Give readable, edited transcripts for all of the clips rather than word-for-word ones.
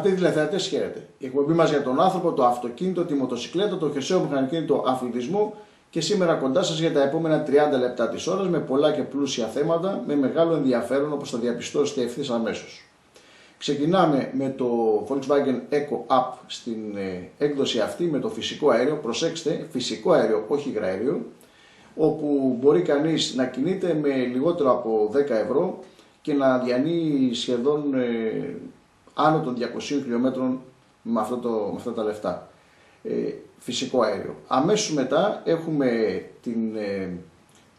Αγαπητοί τηλεθεατές, χαίρετε. Η εκπομπή μας για τον άνθρωπο, το αυτοκίνητο, τη μοτοσυκλέτα, το χερσαίο μηχανοκίνητο αθλητισμό και σήμερα κοντά σας για τα επόμενα 30 λεπτά της ώρας με πολλά και πλούσια θέματα με μεγάλο ενδιαφέρον όπως θα διαπιστώσετε ευθύς αμέσως. Ξεκινάμε με το Volkswagen Eco Up στην έκδοση αυτή με το φυσικό αέριο. Προσέξτε, φυσικό αέριο, όχι υγραέριο, όπου μπορεί κανείς να κινείται με λιγότερο από 10 ευρώ και να διανύει σχεδόν άνω των 200 χιλιόμετρων με αυτά τα λεφτά. Φυσικό αέριο. Αμέσως μετά έχουμε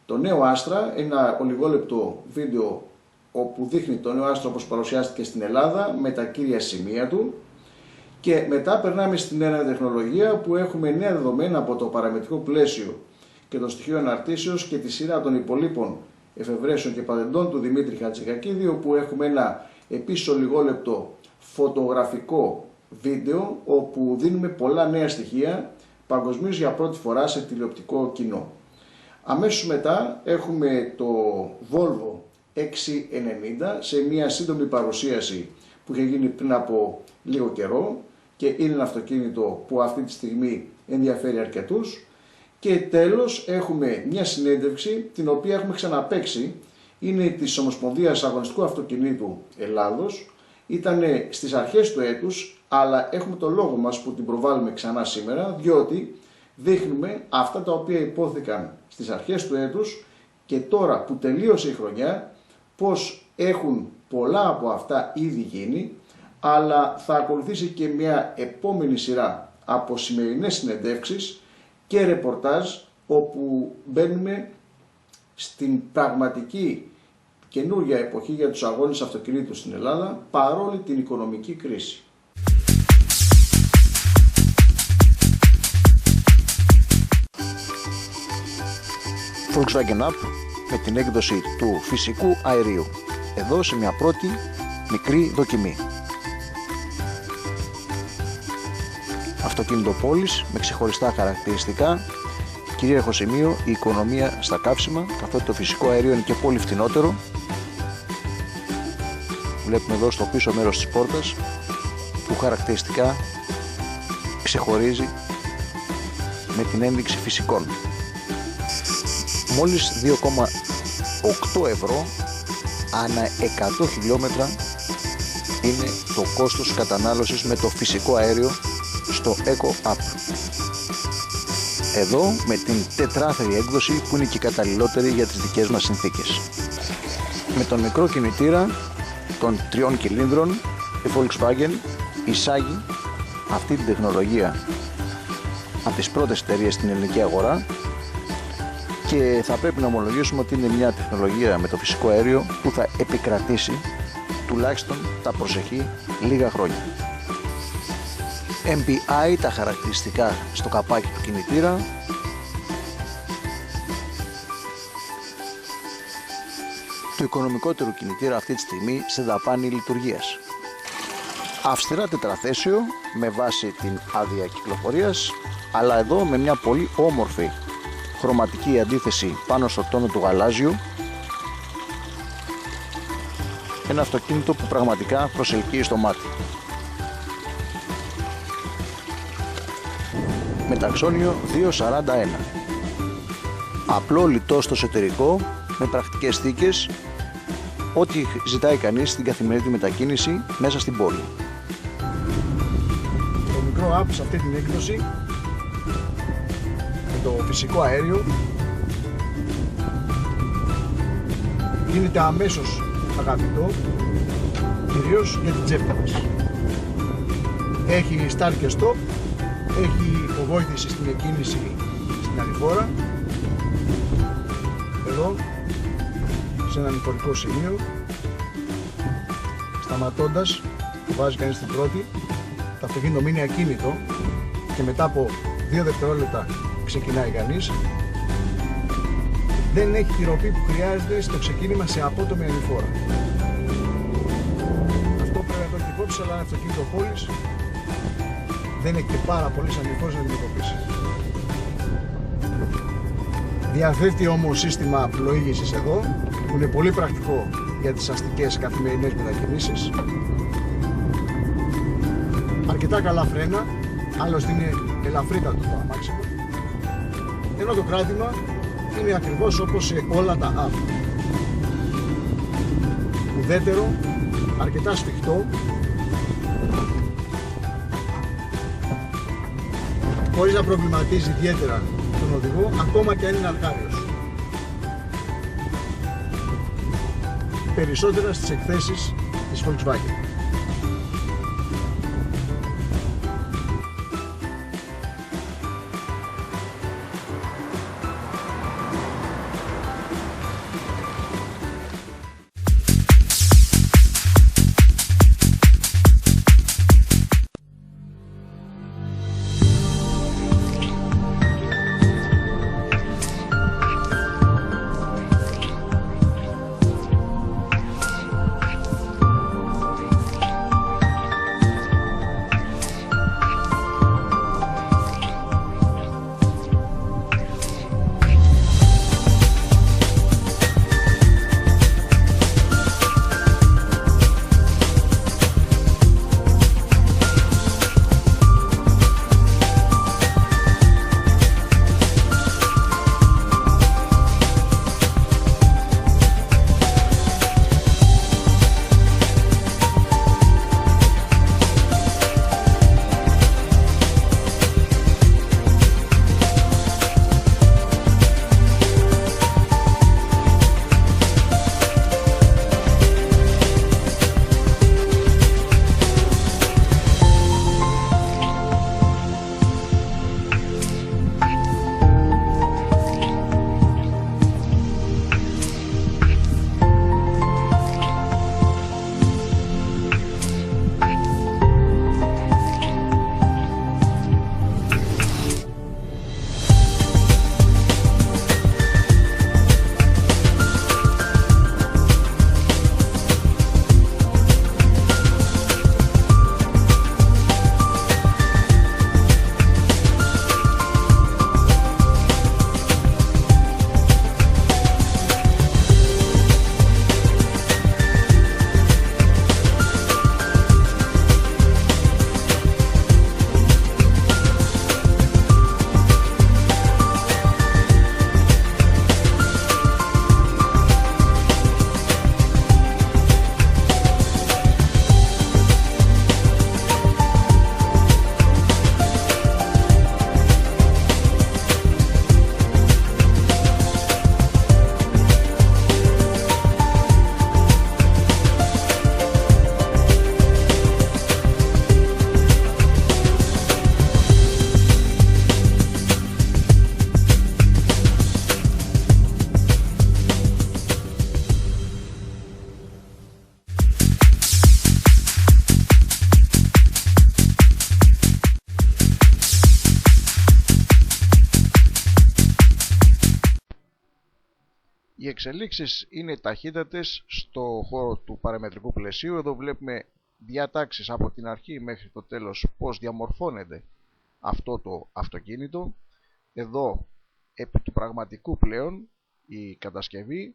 το νέο Astra, ένα ολιγόλεπτο βίντεο όπου δείχνει το νέο Astra όπως παρουσιάστηκε στην Ελλάδα με τα κύρια σημεία του, και μετά περνάμε στην νέα τεχνολογία που έχουμε νέα δεδομένα από το παραμετρικό πλαίσιο και το στοιχείο αναρτήσεως και τη σειρά των υπολείπων εφευρέσεων και πατεντών του Δημήτρη Χατζηγακίδη, όπου έχουμε ένα επίσης ολιγόλεπτο φωτογραφικό βίντεο όπου δίνουμε πολλά νέα στοιχεία παγκοσμίως για πρώτη φορά σε τηλεοπτικό κοινό. Αμέσως μετά έχουμε το Volvo XC90 σε μια σύντομη παρουσίαση που είχε γίνει πριν από λίγο καιρό και είναι ένα αυτοκίνητο που αυτή τη στιγμή ενδιαφέρει αρκετούς. Και τέλος έχουμε μια συνέντευξη την οποία έχουμε ξαναπαίξει, είναι της Ομοσπονδίας Αγωνιστικού Αυτοκινήτου Ελλάδος. Ήταν στις αρχές του έτους, αλλά έχουμε το λόγο μας που την προβάλλουμε ξανά σήμερα, διότι δείχνουμε αυτά τα οποία υπόθηκαν στις αρχές του έτους και τώρα που τελείωσε η χρονιά, πως έχουν πολλά από αυτά ήδη γίνει, αλλά θα ακολουθήσει και μια επόμενη σειρά από σημερινές συνεντεύξεις και ρεπορτάζ, όπου μπαίνουμε στην πραγματική καινούργια εποχή για τους αγώνες αυτοκινήτου στην Ελλάδα, παρόλη την οικονομική κρίση. Volkswagen Up με την έκδοση του φυσικού αερίου. Εδώ σε μια πρώτη μικρή δοκιμή. Αυτοκίνητο πόλης με ξεχωριστά χαρακτηριστικά. Κυρίαρχο σημείο η οικονομία στα καύσιμα, καθότι το φυσικό αέριο είναι και πολύ φτηνότερο. Βλέπουμε εδώ στο πίσω μέρος της πόρτας που χαρακτηριστικά ξεχωρίζει με την ένδειξη φυσικών. Μόλις 2,8 ευρώ ανά 100 χιλιόμετρα είναι το κόστος κατανάλωσης με το φυσικό αέριο στο Eco Up. Εδώ με την τετράθερη έκδοση που είναι και καταλληλότερη για τις δικές μας συνθήκες. Με τον μικρό κινητήρα των 3 κυλίνδρων η Volkswagen εισάγει αυτή την τεχνολογία από τις πρώτες εταιρείες στην ελληνική αγορά και θα πρέπει να ομολογήσουμε ότι είναι μια τεχνολογία με το φυσικό αέριο που θα επικρατήσει τουλάχιστον τα προσεχή λίγα χρόνια. MPI τα χαρακτηριστικά στο καπάκι του κινητήρα. Το οικονομικότερο κινητήρα αυτή τη στιγμή σε δαπάνη λειτουργίας. Αυστηρά τετραθέσιο με βάση την άδεια κυκλοφορίας, αλλά εδώ με μια πολύ όμορφη χρωματική αντίθεση πάνω στο τόνο του γαλάζιου. Ένα αυτοκίνητο που πραγματικά προσελκύει στο μάτι. Με ταξόνιο 241. Απλό λιτό στο εσωτερικό με πρακτικές θήκες, ό,τι ζητάει κανείς στην καθημερινή μετακίνηση μέσα στην πόλη. Το μικρό app σε αυτή την έκδοση με το φυσικό αέριο γίνεται αμέσως αγαπητό, κυρίως για την τσέπη μας. Έχει start και stop, έχει υποβόηθηση στην εκκίνηση στην ανηφόρα, εδώ σε ένα ανηφορικό σημείο, σταματώντας που βάζει κανείς την πρώτη, το αυτοκίνητο μείνει ακίνητο και μετά από 2 δευτερόλεπτα ξεκινάει κανείς. Δεν έχει τη ροπή που χρειάζεται στο ξεκίνημα σε απότομη ανηφόρα. Αυτό πρέπει να το έχει υπόψη, αλλά ένα αυτοκίνητο πόλης δεν έχει και πάρα πολλές ανηφόρες να αντιμετωπίσει. Διαθέτει όμως σύστημα πλοήγησης εδώ, που είναι πολύ πρακτικό για τις αστικές καθημερινές μετακινήσεις. αρκετά καλά φρένα, άλλωστε είναι ελαφρύτατο το αμάξι μου, ενώ το κράτημα είναι ακριβώς όπως σε όλα τα app. Ουδέτερο, αρκετά σφιχτό, χωρίς να προβληματίζει ιδιαίτερα τον οδηγό, ακόμα και αν είναι αρχάριος. Περισσότερα στις εκθέσεις της Volkswagen. Οι εξελίξεις είναι ταχύτατες στο χώρο του παραμετρικού πλαισίου. Εδώ βλέπουμε διατάξεις από την αρχή μέχρι το τέλος πώς διαμορφώνεται αυτό το αυτοκίνητο. Εδώ επί του πραγματικού πλέον η κατασκευή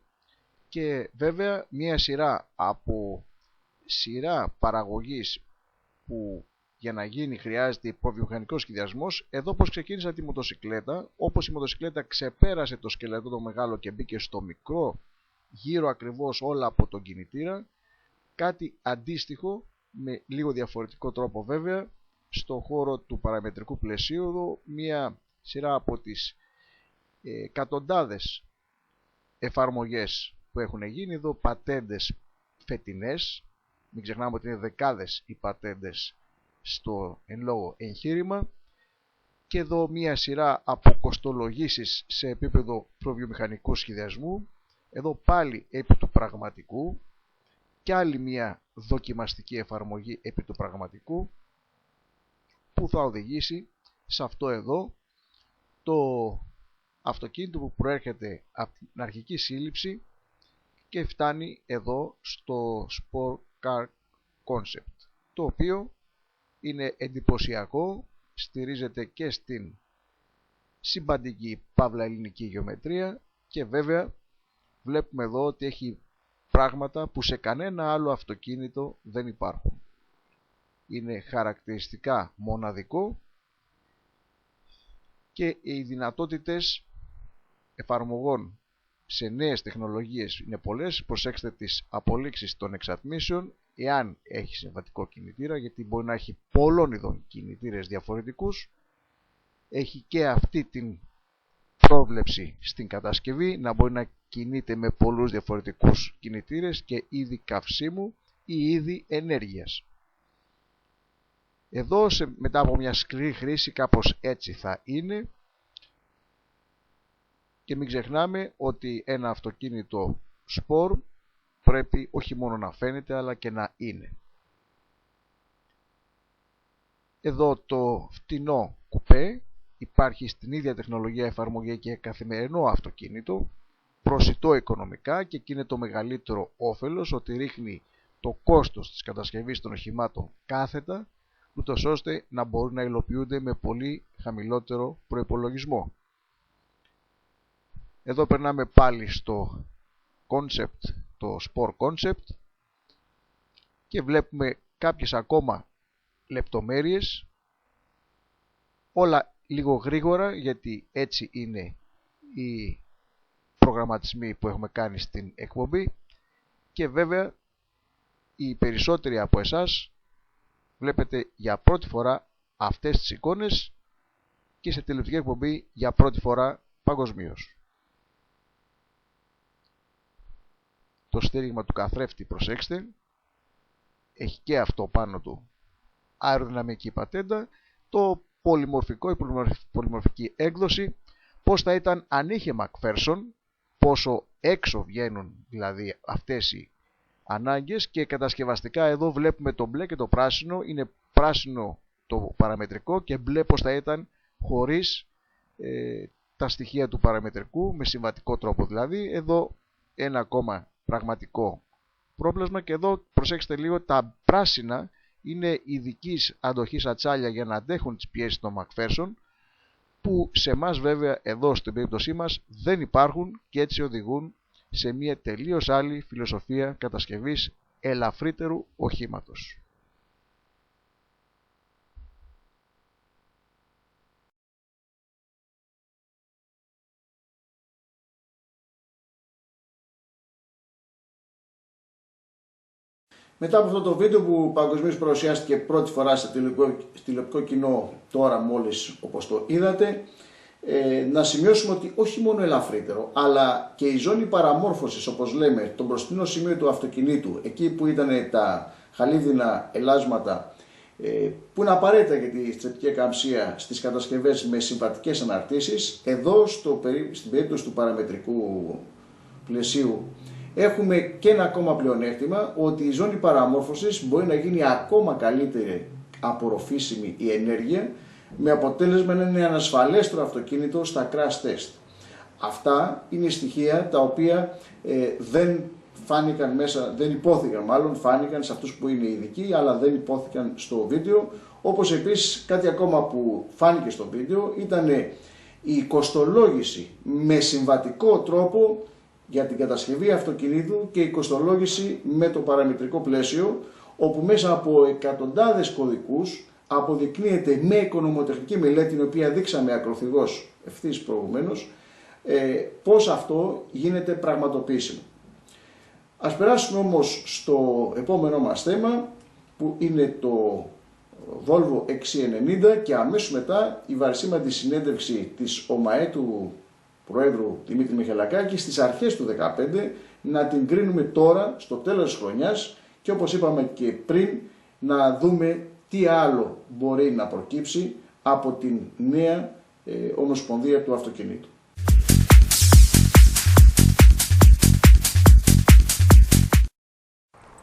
και βέβαια μια σειρά παραγωγής που για να γίνει χρειάζεται υποβιομηχανικός σχεδιασμός. Εδώ πως ξεκίνησα τη μοτοσυκλέτα, όπως η μοτοσυκλέτα ξεπέρασε το σκελετό το μεγάλο και μπήκε στο μικρό, γύρω ακριβώς όλα από τον κινητήρα, κάτι αντίστοιχο με λίγο διαφορετικό τρόπο βέβαια στο χώρο του παραμετρικού πλαισίου. Εδώ μια σειρά από τις εκατοντάδες εφαρμογές που έχουν γίνει, εδώ πατέντες φετινές, μην ξεχνάμε ότι είναι δεκάδες οι πατέντες στο εν λόγω εγχείρημα, και εδώ μία σειρά από κοστολογήσεις σε επίπεδο προβιομηχανικού σχεδιασμού, εδώ πάλι επί του πραγματικού και άλλη μία δοκιμαστική εφαρμογή επί του πραγματικού που θα οδηγήσει σε αυτό εδώ το αυτοκίνητο που προέρχεται από την αρχική σύλληψη και φτάνει εδώ στο Sport Car Concept, το οποίο είναι εντυπωσιακό, στηρίζεται και στην συμπαντική παύλα ελληνική γεωμετρία και βέβαια βλέπουμε εδώ ότι έχει πράγματα που σε κανένα άλλο αυτοκίνητο δεν υπάρχουν. είναι χαρακτηριστικά μοναδικό και οι δυνατότητες εφαρμογών σε νέες τεχνολογίες είναι πολλές. Προσέξτε τις απολύξεις των εξατμίσεων εάν έχει συμβατικό κινητήρα, γιατί μπορεί να έχει πολλών ειδών κινητήρες διαφορετικούς. Έχει και αυτή την πρόβλεψη στην κατασκευή να μπορεί να κινείται με πολλούς διαφορετικούς κινητήρες και είδη καυσίμου ή είδη ενέργειας. Εδώ μετά από μια σκληρή χρήση κάπως έτσι θα είναι, και μην ξεχνάμε ότι ένα αυτοκίνητο σπορ πρέπει όχι μόνο να φαίνεται αλλά και να είναι. Εδώ το φτηνό κουπέ υπάρχει στην ίδια τεχνολογία εφαρμογή και καθημερινό αυτοκίνητο, προσιτό οικονομικά, και εκεί είναι το μεγαλύτερο όφελος, ότι ρίχνει το κόστος της κατασκευής των οχημάτων κάθετα, ούτως ώστε να μπορούν να υλοποιούνται με πολύ χαμηλότερο προϋπολογισμό. Εδώ περνάμε πάλι στο concept, το Sport Concept, και βλέπουμε κάποιες ακόμα λεπτομέρειες, όλα λίγο γρήγορα γιατί έτσι είναι οι προγραμματισμοί που έχουμε κάνει στην εκπομπή, και βέβαια οι περισσότεροι από εσάς βλέπετε για πρώτη φορά αυτές τις εικόνες και σε τηλεοπτική εκπομπή για πρώτη φορά παγκοσμίως. Το στήριγμα του καθρέφτη, προσέξτε, έχει και αυτό πάνω του αεροδυναμική πατέντα. Το πολυμορφικό, η πολυμορφική έκδοση, πώς θα ήταν αν είχε McPherson, πόσο έξω βγαίνουν δηλαδή αυτές οι ανάγκες, και κατασκευαστικά εδώ βλέπουμε το μπλε και το πράσινο, είναι πράσινο το παραμετρικό και μπλε πώς θα ήταν χωρίς τα στοιχεία του παραμετρικού, με συμβατικό τρόπο δηλαδή. Εδώ ένα ακόμα πραγματικό πρόπλασμα, και εδώ προσέξτε λίγο, τα πράσινα είναι ειδικής αντοχής ατσάλια για να αντέχουν τις πιέσεις των McPherson, που σε εμάς βέβαια εδώ στην περίπτωσή μας δεν υπάρχουν, και έτσι οδηγούν σε μια τελείως άλλη φιλοσοφία κατασκευής ελαφρύτερου οχήματος. Μετά από αυτό το βίντεο που παγκοσμίως παρουσιάστηκε πρώτη φορά σε τηλεοπτικό κοινό τώρα μόλις όπως το είδατε, να σημειώσουμε ότι όχι μόνο ελαφρύτερο, αλλά και η ζώνη παραμόρφωσης, όπως λέμε, το μπροστινό σημείο του αυτοκινήτου, εκεί που ήταν τα χαλίδινα ελάσματα που είναι απαραίτητα για τη στρεπτική ακαμψία στις κατασκευές με συμβατικές αναρτήσεις, εδώ στην περίπτωση του παραμετρικού πλαισίου έχουμε και ένα ακόμα πλεονέκτημα, ότι η ζώνη παραμόρφωσης μπορεί να γίνει ακόμα καλύτερη απορροφήσιμη η ενέργεια, με αποτέλεσμα να είναι ανασφαλέστερο αυτοκίνητο στα crash test. Αυτά είναι στοιχεία τα οποία δεν φάνηκαν μέσα, δεν υπόθηκαν μάλλον, φάνηκαν σε αυτούς που είναι ειδικοί, αλλά δεν υπόθηκαν στο βίντεο. Όπως επίσης κάτι ακόμα που φάνηκε στο βίντεο ήταν η κοστολόγηση με συμβατικό τρόπο για την κατασκευή αυτοκινήτου και η κοστολόγηση με το παραμετρικό πλαίσιο, όπου μέσα από εκατοντάδες κωδικούς αποδεικνύεται με οικονομοτεχνική μελέτη, την οποία δείξαμε ακροθυγώς ευθύς προηγουμένως, πώς αυτό γίνεται πραγματοποιήσιμο. Ας περάσουμε όμως στο επόμενό μας θέμα, που είναι το Volvo XC90, και αμέσως μετά η βαρισίμαντη συνέντευξη της ΟΜΑΕ του Προέδρου Δημήτρη Μιχαλακάκη στις αρχές του 2015, να την κρίνουμε τώρα στο τέλος της χρονιάς, και όπως είπαμε και πριν, να δούμε τι άλλο μπορεί να προκύψει από την νέα Ομοσπονδία του Αυτοκινήτου.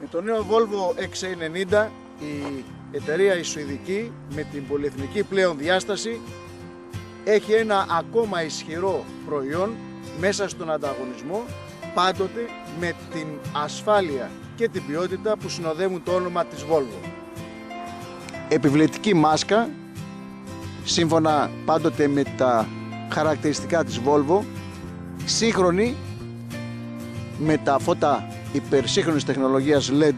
Με το νέο Volvo XC90, η εταιρεία η Σουηδική με την πολυεθνική πλέον διάσταση έχει ένα ακόμα ισχυρό προϊόν μέσα στον ανταγωνισμό, πάντοτε με την ασφάλεια και την ποιότητα που συνοδεύουν το όνομα της Volvo. Επιβλητική μάσκα, σύμφωνα πάντοτε με τα χαρακτηριστικά της Volvo, σύγχρονη με τα φώτα υπερσύγχρονης τεχνολογίας LED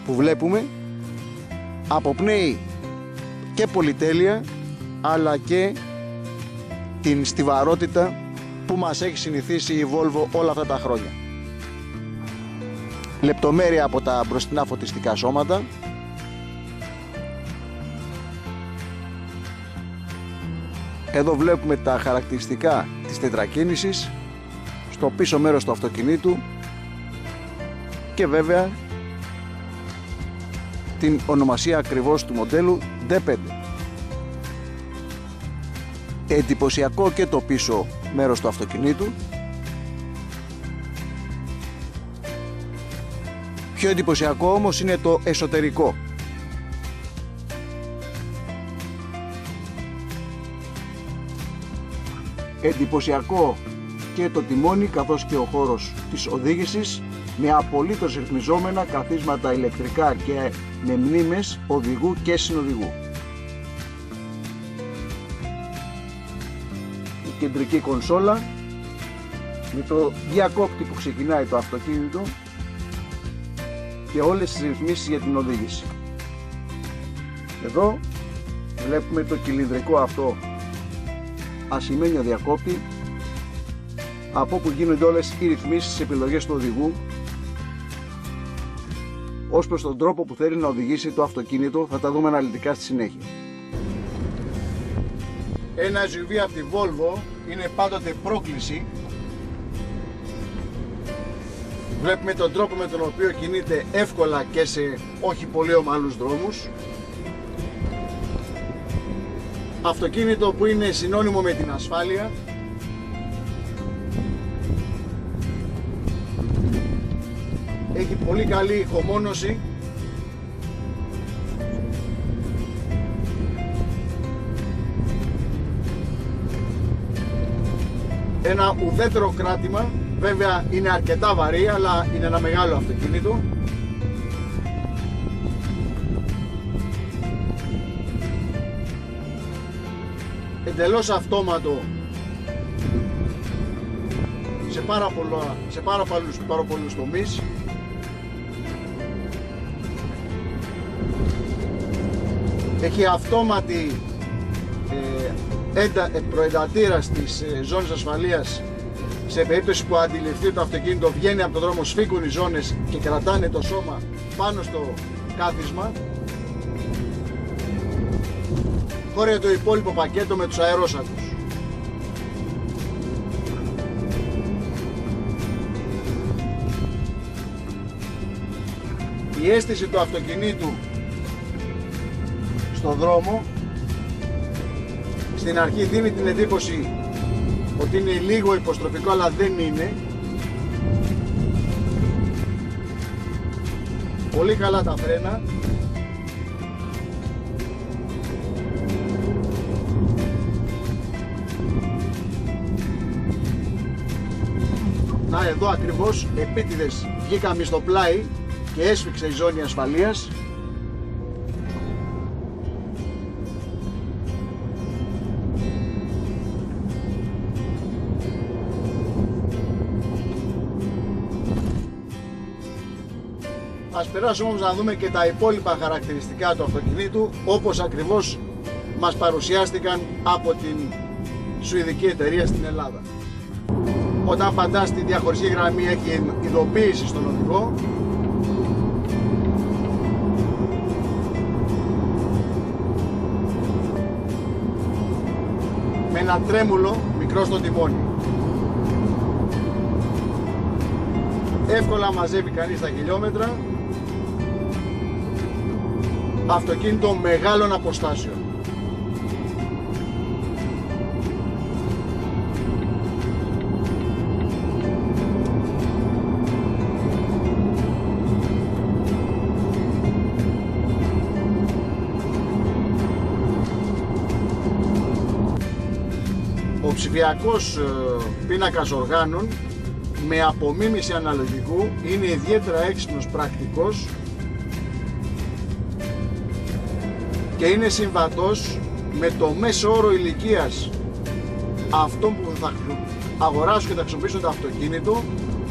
που βλέπουμε, αποπνέει και πολυτέλεια αλλά και την στιβαρότητα που μας έχει συνηθίσει η Volvo όλα αυτά τα χρόνια. Λεπτομέρεια από τα μπροστινά φωτιστικά σώματα, εδώ βλέπουμε τα χαρακτηριστικά της τετρακίνησης στο πίσω μέρος του αυτοκινήτου και βέβαια την ονομασία ακριβώς του μοντέλου D5. Εντυπωσιακό και το πίσω μέρος του αυτοκινήτου. Πιο εντυπωσιακό όμως είναι το εσωτερικό. Εντυπωσιακό και το τιμόνι καθώς και ο χώρος της οδήγησης με απολύτως ρυθμιζόμενα καθίσματα ηλεκτρικά και με μνήμες οδηγού και συνοδηγού. Η κεντρική κονσόλα με το διακόπτη που ξεκινάει το αυτοκίνητο και όλες τις ρυθμίσεις για την οδήγηση. Εδώ βλέπουμε το κυλινδρικό αυτό ασημένιο διακόπτη από όπου γίνονται όλες οι ρυθμίσεις, τις επιλογές του οδηγού ως προς τον τρόπο που θέλει να οδηγήσει το αυτοκίνητο. Θα τα δούμε αναλυτικά στη συνέχεια. Ένα SUV από τη Volvo είναι πάντοτε πρόκληση. Βλέπουμε τον τρόπο με τον οποίο κινείται εύκολα και σε όχι πολύ ομαλούς δρόμους. Αυτοκίνητο που είναι συνώνυμο με την ασφάλεια. Έχει πολύ καλή ηχομόνωση. Ένα ουδέτερο κράτημα. Βέβαια είναι αρκετά βαρύ, αλλά είναι ένα μεγάλο αυτοκίνητο. Εντελώς αυτόματο σε πάρα πολλούς τομείς. Έχει αυτόματη προεντατήρα στις ζώνες ασφαλείας. Σε περίπτωση που αντιληφθεί το αυτοκίνητο βγαίνει από τον δρόμο, σφίγγουν οι ζώνες και κρατάνε το σώμα πάνω στο κάθισμα. Χωράει το υπόλοιπο πακέτο με τους αερόσακους. Η αίσθηση του αυτοκινήτου στον δρόμο στην αρχή δίνει την εντύπωση ότι είναι λίγο υποστροφικό, αλλά δεν είναι. Πολύ καλά τα φρένα. Να, εδώ ακριβώς επίτηδες βγήκαμε στο πλάι και έσφιξε η ζώνη ασφαλείας. Ας περάσουμε όμως να δούμε και τα υπόλοιπα χαρακτηριστικά του αυτοκινήτου, όπως ακριβώς μας παρουσιάστηκαν από την σουηδική εταιρεία στην Ελλάδα. Όταν πατάς τη διαχωριστική γραμμή έχει ειδοποίηση στον οδηγό. Με ένα τρέμουλο μικρό στο τιμόνι. Εύκολα μαζεύει κανείς τα χιλιόμετρα. Αυτοκίνητο μεγάλων αποστάσεων. Ο ψηφιακός πίνακας οργάνων με απομίμηση αναλογικού είναι ιδιαίτερα έξυπνος, πρακτικός και είναι συμβατός με το μέσο όρο ηλικίας αυτών που θα αγοράσουν και θα χρησιμοποιήσουν το αυτοκίνητο,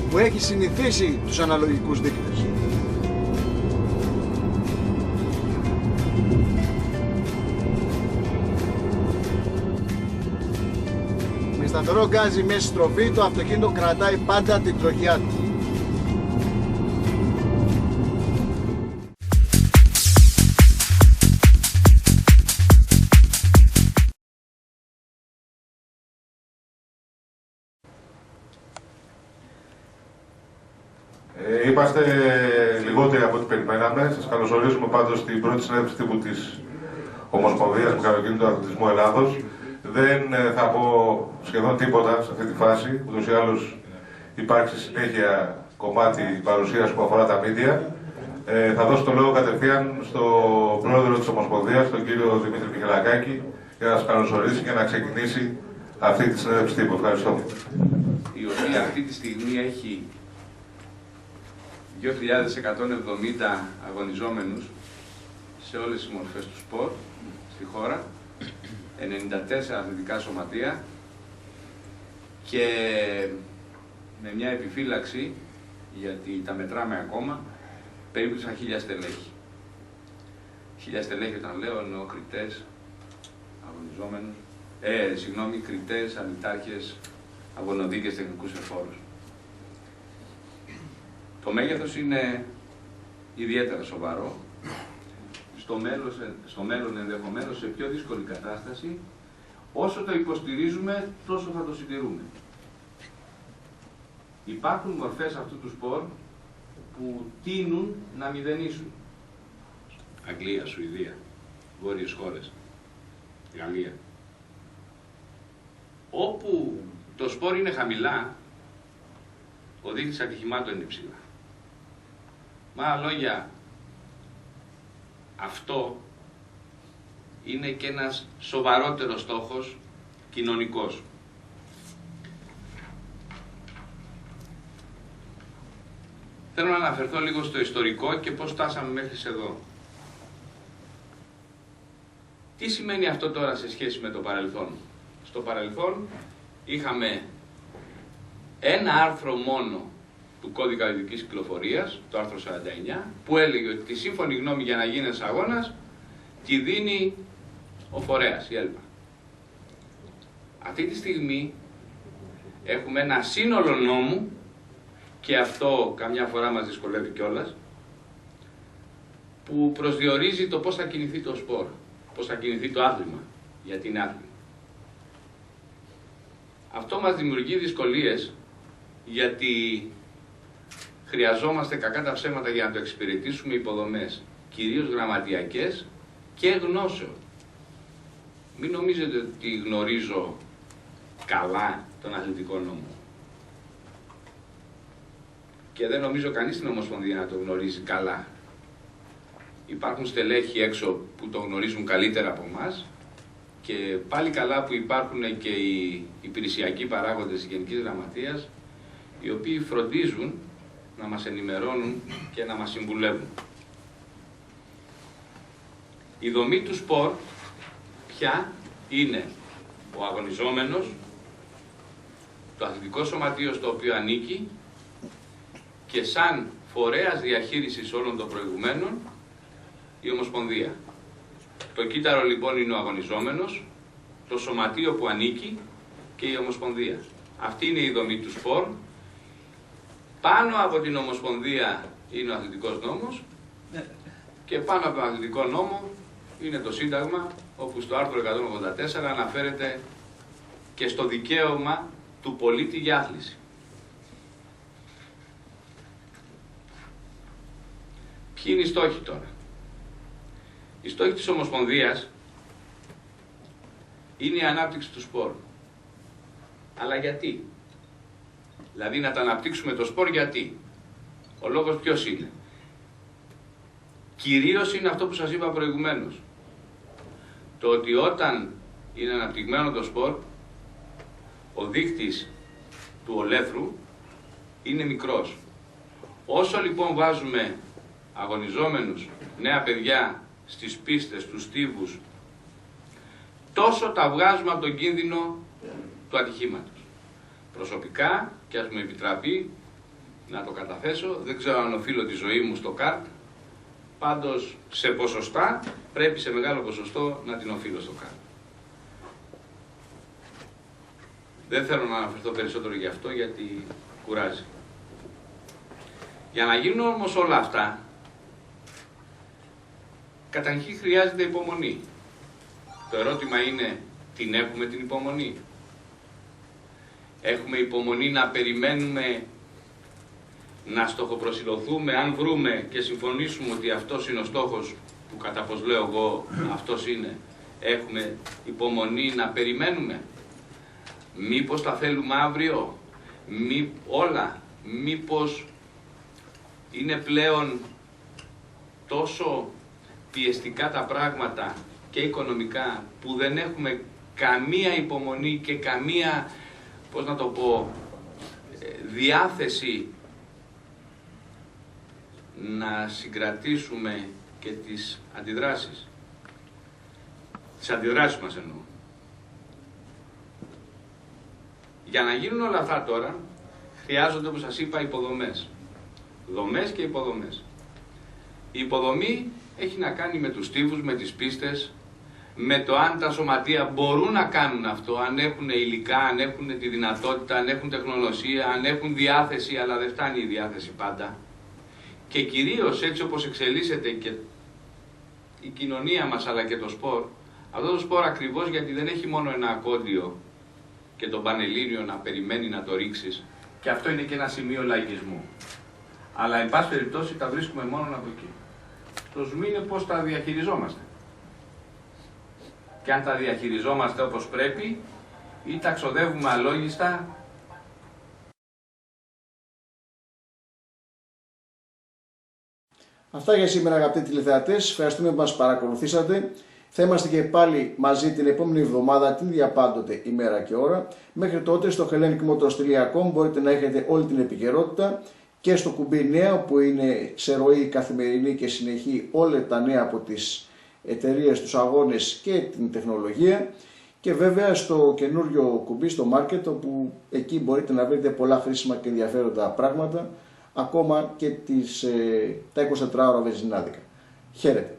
που έχει συνηθίσει τους αναλογικούς δείκτες. σταθερό γκάζι μέσα στη στροφή, το αυτοκίνητο κρατάει πάντα την τροχιά του. Είμαστε λιγότεροι από ό,τι περιμέναμε. Σας καλωσορίζουμε πάντως στην πρώτη συνέντευξη τύπου της Ομοσπονδίας Μηχανοκίνητου Αθλητισμού Ελλάδος. Δεν θα πω σχεδόν τίποτα σε αυτή τη φάση. Ούτως ή άλλως υπάρχει συνέχεια κομμάτι παρουσίας που αφορά τα μίντια. Θα δώσω το λόγο κατευθείαν στον πρόεδρο της Ομοσπονδίας, τον κύριο Δημήτρη Μιχελακάκη, για να σας καλωσορίσει και να ξεκινήσει αυτή τη συνέντευξη τύπου. Ευχαριστώ. Η οποία αυτή τη στιγμή έχει 2.170 αγωνιζόμενους σε όλες τις μορφές του σπορ στη χώρα, 94 αθλητικά σωματεία και με μια επιφύλαξη, γιατί τα μετράμε ακόμα, περίπου σαν 1.000 στελέχη. 1.000 στελέχη όταν λέω εννοώ κριτές, αγωνιζόμενους, κριτές, αλυτάρχες, αγωνοδίκες, τεχνικούς εφόρους. Το μέγεθος είναι ιδιαίτερα σοβαρό. Στο μέλλον ενδεχομένως σε πιο δύσκολη κατάσταση, όσο το υποστηρίζουμε, τόσο θα το συντηρούμε. Υπάρχουν μορφές αυτού του σπορ που τείνουν να μηδενίσουν. Αγγλία, Σουηδία, βόρειες χώρες, Γαλλία. Όπου το σπορ είναι χαμηλά, ο δείκτης ατυχημάτων είναι υψηλά. Με άλλα λόγια, αυτό είναι και ένας σοβαρότερος στόχος κοινωνικός. Θέλω να αναφερθώ λίγο στο ιστορικό και πώς φτάσαμε μέχρι εδώ. Τι σημαίνει αυτό τώρα σε σχέση με το παρελθόν? Στο παρελθόν είχαμε ένα άρθρο μόνο του κώδικα οδικής κυκλοφορίας, το άρθρο 49, που έλεγε ότι τη σύμφωνη γνώμη για να γίνει ένας αγώνας τη δίνει ο φορέας, η ΕΛΠΑ. Αυτή τη στιγμή έχουμε ένα σύνολο νόμου, και αυτό καμιά φορά μας δυσκολεύει κιόλας, που προσδιορίζει το πώς θα κινηθεί το σπορ, πώς θα κινηθεί το άθλημα, γιατί είναι άθλημα. Αυτό μας δημιουργεί δυσκολίες, γιατί χρειαζόμαστε κακά τα ψέματα για να το εξυπηρετήσουμε υποδομές, κυρίως γραμματιακές και γνώσεων. Μην νομίζετε ότι γνωρίζω καλά τον αθλητικό νόμο. Και δεν νομίζω κανείς στην Ομοσπονδία να το γνωρίζει καλά. Υπάρχουν στελέχοι έξω που το γνωρίζουν καλύτερα από εμάς και πάλι καλά που υπάρχουν και οι υπηρεσιακοί παράγοντες της Γενικής Γραμματείας, οι οποίοι φροντίζουν να μας ενημερώνουν και να μας συμβουλεύουν. Η δομή του σπορ πια είναι ο αγωνιζόμενος, το αθλητικό σωματείο στο οποίο ανήκει και σαν φορέας διαχείρισης όλων των προηγουμένων η Ομοσπονδία. Το κύτταρο λοιπόν είναι ο αγωνιζόμενος, το σωματείο που ανήκει και η Ομοσπονδία. Αυτή είναι η δομή του σπορ. Πάνω από την Ομοσπονδία είναι ο αθλητικός νόμος και πάνω από τον αθλητικό νόμο είναι το Σύνταγμα, όπου στο άρθρο 184 αναφέρεται και στο δικαίωμα του πολίτη για άθληση. Ποιοι είναι οι στόχοι τώρα? Οι στόχοι της Ομοσπονδίας είναι η ανάπτυξη του σπορ. Αλλά γιατί? Δηλαδή να τα αναπτύξουμε το σπορ γιατί? Ο λόγος ποιος είναι? Κυρίως είναι αυτό που σας είπα προηγουμένως. Το ότι όταν είναι αναπτυγμένο το σπορ, ο δείκτης του ολέθρου είναι μικρός. Όσο λοιπόν βάζουμε αγωνιζόμενους, νέα παιδιά στις πίστες, στους στίβους, τόσο τα βγάζουμε από τον κίνδυνο του ατυχήματος. Προσωπικά, και ας μου επιτραπεί να το καταθέσω, δεν ξέρω αν οφείλω τη ζωή μου στο καρτ, πάντως σε ποσοστά πρέπει σε μεγάλο ποσοστό να την οφείλω στο καρτ. Δεν θέλω να αναφερθώ περισσότερο γι' αυτό, γιατί κουράζει. Για να γίνουν όμως όλα αυτά, καταρχήν χρειάζεται υπομονή. Το ερώτημα είναι, την έχουμε την υπομονή? Έχουμε υπομονή να περιμένουμε, να στοχοπροσιλωθούμε, αν βρούμε και συμφωνήσουμε ότι αυτός είναι ο στόχος, που κατά πως λέω εγώ αυτός είναι, έχουμε υπομονή να περιμένουμε? Μήπως τα θέλουμε αύριο, όλα, μήπως είναι πλέον τόσο πιεστικά τα πράγματα και οικονομικά που δεν έχουμε καμία υπομονή και καμία, πώς να το πω, διάθεση να συγκρατήσουμε και τις αντιδράσεις. Τις αντιδράσεις μας εννοώ. Για να γίνουν όλα αυτά τώρα, χρειάζονται, όπως σας είπα, υποδομές. Δομές και υποδομές. Η υποδομή έχει να κάνει με τους στίβους, με τις πίστες, με το αν τα σωματεία μπορούν να κάνουν αυτό, αν έχουν υλικά, αν έχουν τη δυνατότητα, αν έχουν τεχνολογία, αν έχουν διάθεση, αλλά δεν φτάνει η διάθεση πάντα. Και κυρίως έτσι όπως εξελίσσεται και η κοινωνία μας αλλά και το σπορ, αυτό το σπορ ακριβώς γιατί δεν έχει μόνο ένα ακόντιο και τον Πανελλήνιο να περιμένει να το ρίξεις, και αυτό είναι και ένα σημείο λαϊκισμού. Αλλά εν πάση περιπτώσει τα βρίσκουμε μόνο από εκεί. Το ζουμί είναι πώς τα διαχειριζόμαστε. Και αν τα διαχειριζόμαστε όπως πρέπει ή τα ξοδεύουμε αλόγιστα. Αυτά για σήμερα, αγαπητοί τηλεθεατές. Ευχαριστούμε που μας παρακολουθήσατε. Θα είμαστε και πάλι μαζί την επόμενη εβδομάδα, την ίδια πάντοτε ημέρα και ώρα. Μέχρι τότε στο hellenicmotors.com μπορείτε να έχετε όλη την επικαιρότητα και στο κουμπί νέα που είναι σε ροή καθημερινή και συνεχεί όλα τα νέα από τις εταιρείες, τους αγώνες και την τεχνολογία. Και βέβαια στο καινούριο κουμπί, στο Market, όπου εκεί μπορείτε να βρείτε πολλά χρήσιμα και ενδιαφέροντα πράγματα, ακόμα και τα 24 ώρα βενζινάδικα. Χαίρετε!